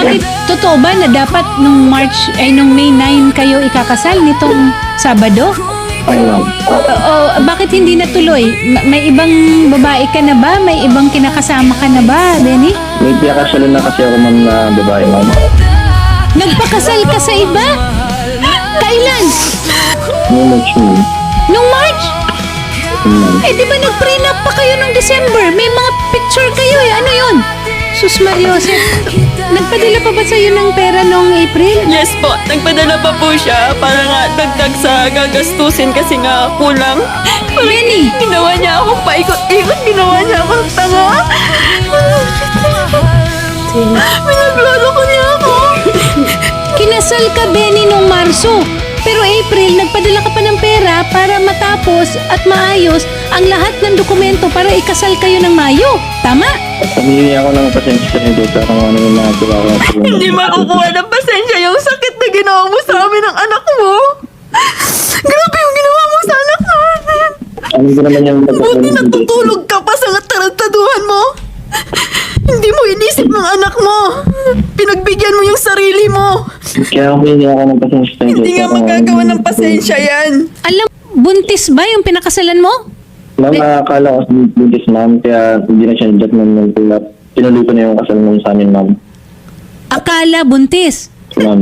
Bakit totoo ba na dapat nung May 9 kayo ikakasal nitong Sabado? Ay, ma'am. Bakit hindi natuloy? May ibang babae ka na ba? May ibang kinakasama ka na ba, Benny? May pinakasalan na kasi ako, ma'am, na babae, ma'am. Nagpakasal ka sa iba? Kailan? Yung March, ma'am. Nung March? Ma'am. Eh, di ba nag-prenup pa kayo nung December? May mga picture kayo eh. Ano yun? Sus Mariosep, nagpadala pa ba sa'yo ng pera noong April? Yes po, nagpadala pa po siya para nga dagdag sa gagastusin kasi nga kulang. Benny! Ginawa niya akong paikot-ikot, ginawa niya akong tanga. Pinaglolo ko niya ako. Kinasal ka, Benny, nung Marso. Pero April, nagpadala ka pa ng pera para matapos at maayos ang lahat ng dokumento para ikasal kayo ng Mayo. Tama? Humingi ako ng pasensya sa inyo sa kung ano yung mga gawa ko. Hindi makukuha ng pasensya yung sakit na ginawa mo sa amin ng anak mo. Grabe yung ginawa mo sa anak namin. Ano ko naman yung Buti natutulog ka pa sa tarantaduhan mo. Hindi mo inisip ng anak mo. Pinagbigyan mo yung sarili mo. Kaya humingi ako ng pasensya sa inyo. Hindi nga magagawa ng pasensya yan. Alam, buntis ba yung pinakasalan mo? Ma'am, akala ko sa buntis, ma'am, kaya hindi na siya nag-jet ng tinuloy ko na yung kasal mo sa amin, ma'am. Akala buntis. Ma'am,